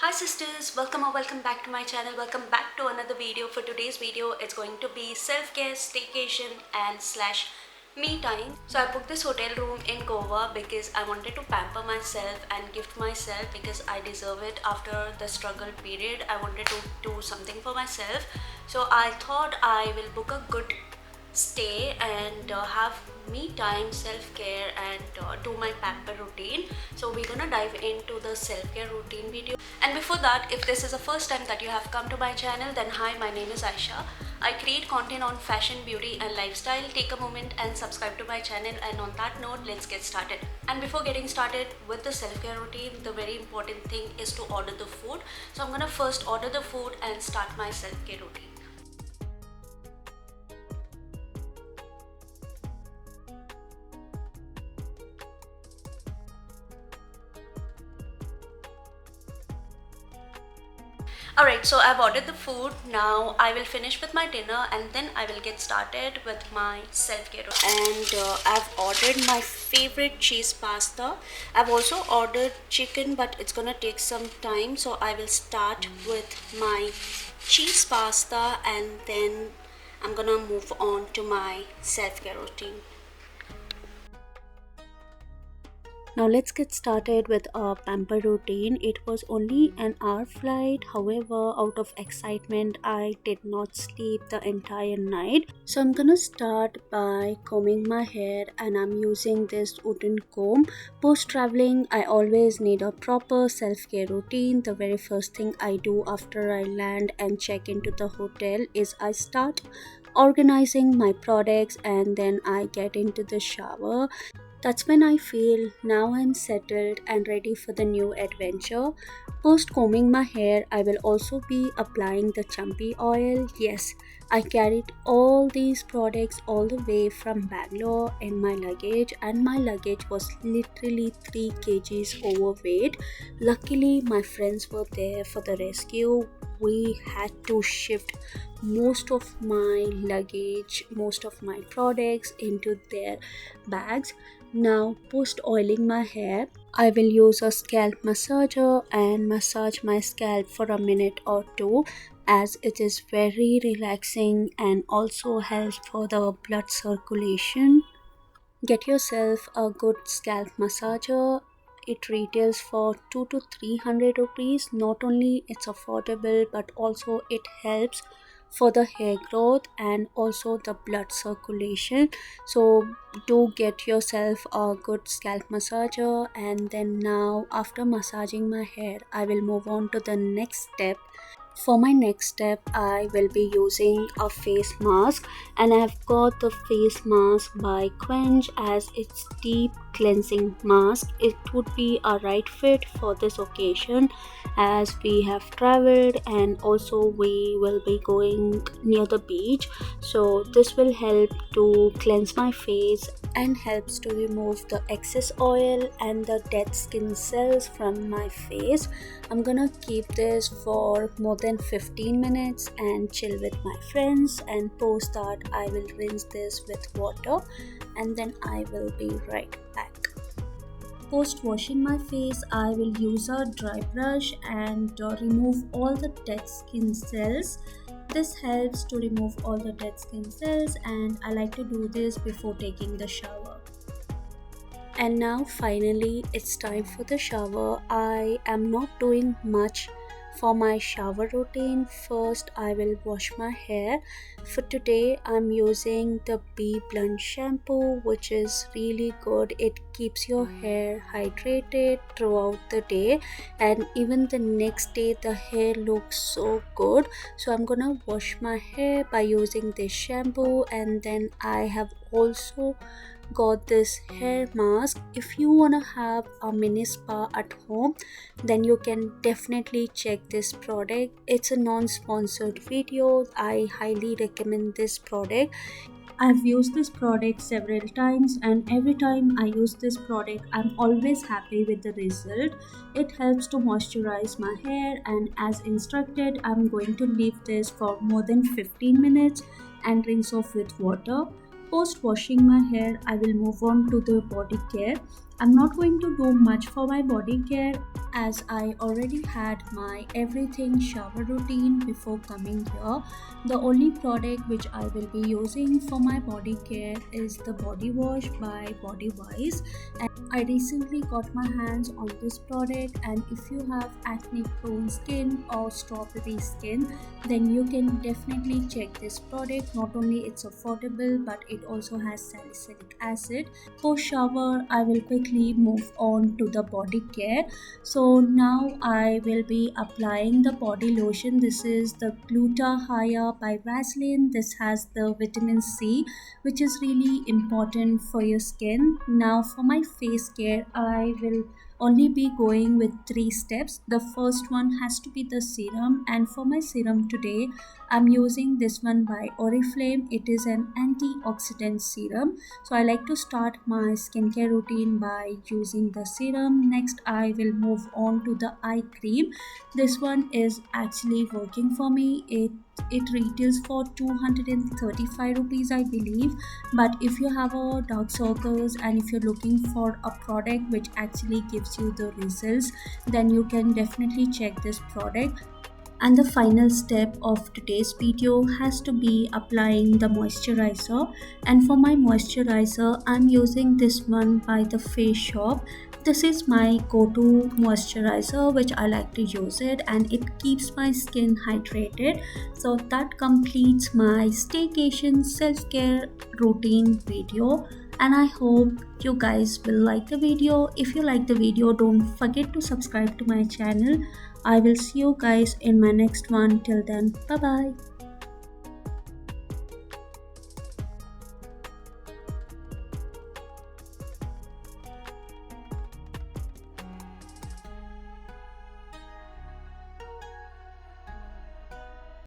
Hi sisters, welcome or welcome back to my channel. Welcome back to another video. For today's video, it's going to be self-care, staycation and slash me time. So I booked this hotel room in Goa because I wanted to pamper myself and gift myself because I deserve it after the struggle period. I wanted to do something for myself. So I thought I will book a good stay and have me time, self-care and do my pamper routine. So we're gonna dive into the self-care routine video. And before that, if this is the first time that you have come to my channel, then hi, my name is Aisha. I create content on fashion, beauty and lifestyle. Take a moment and subscribe to my channel, and on that note, let's get started. And before getting started with the self-care routine, the very important thing is to order the food. So I'm gonna first order the food and start my self-care routine. Alright, so I've ordered the food. Now I will finish with my dinner and then I will get started with my self-care. And I've ordered my favorite cheese pasta. I've also ordered chicken, but it's gonna take some time. So I will start with my cheese pasta and then I'm gonna move on to my self-care routine. Now let's get started with our pamper routine. It was only an hour flight. However, out of excitement, I did not sleep the entire night. So I'm gonna start by combing my hair, and I'm using this wooden comb. Post traveling, I always need a proper self-care routine. The very first thing I do after I land and check into the hotel is I start organizing my products and then I get into the shower. That's when I feel now I'm settled and ready for the new adventure. Post combing my hair, I will also be applying the champy oil. Yes, I carried all these products all the way from Bangalore in my luggage, and my luggage was literally 3 kgs overweight. Luckily, my friends were there for the rescue. We had to shift most of my luggage, most of my products into their bags. Now, post oiling my hair, I will use a scalp massager and massage my scalp for a minute or two, as it is very relaxing and also helps for the blood circulation. Get yourself a good scalp massager. It retails for 2 to 300 rupees. Not only it's affordable, but also it helps for the hair growth and also the blood circulation. So do get yourself a good scalp massager. And then now, after massaging my hair, I will move on to the next step. For my next step, I will be using a face mask, and I've got the face mask by Quench as its deep cleansing mask. It would be a right fit for this occasion as we have traveled and also we will be going near the beach. So this will help to cleanse my face and helps to remove the excess oil and the dead skin cells from my face. I'm gonna keep this for more than 15 minutes and chill with my friends, and post that I will rinse this with water and then I will be right back. Post washing my face, I will use a dry brush and remove all the dead skin cells. This helps to remove all the dead skin cells, and I like to do this before taking the shower. And now finally it's time for the shower. I am not doing much for my shower routine. First I will wash my hair. For today I'm using the Bee Blunt shampoo, which is really good. It keeps your hair hydrated throughout the day, and even the next day the hair looks so good. So I'm gonna wash my hair by using this shampoo, and then I have also got this hair mask. If you want to have a mini spa at home, then you can definitely check this product. It's a non-sponsored video. I highly recommend this product. I've used this product several times, and every time I use this product I'm always happy with the result. It helps to moisturize my hair, and as instructed I'm going to leave this for more than 15 minutes and rinse off with water. Post washing my hair, I will move on to the body care. I'm not going to do much for my body care as I already had my everything shower routine before coming here. The only product which I will be using for my body care is the body wash by Body Wise. And I recently got my hands on this product, and if you have acne prone skin or strawberry skin, then you can definitely check this product. Not only it's affordable, but it also has salicylic acid. Post shower, I will quickly move on to the body care. So now I will be applying the body lotion. This is the Gluta-Hya by Vaseline. This has the vitamin C, which is really important for your skin. Now for my face care, I will only be going with 3 steps. The first one has to be the serum, and for my serum today I'm using this one by Oriflame. It is an antioxidant serum. So I like to start my skincare routine by using the serum. Next I will move on to the eye cream. This one is actually working for me. It retails for 235 rupees, I believe. But if you have a dark circles and if you're looking for a product which actually gives you the results, then you can definitely check this product. And the final step of today's video has to be applying the moisturizer. And for my moisturizer, I'm using this one by the Face Shop. This is my go-to moisturizer which I like to use it, and it keeps my skin hydrated. So that completes my staycation self-care routine video, and I hope you guys will like the video. If you like the video, don't forget to subscribe to my channel. I will see you guys in my next one. Till then, bye bye.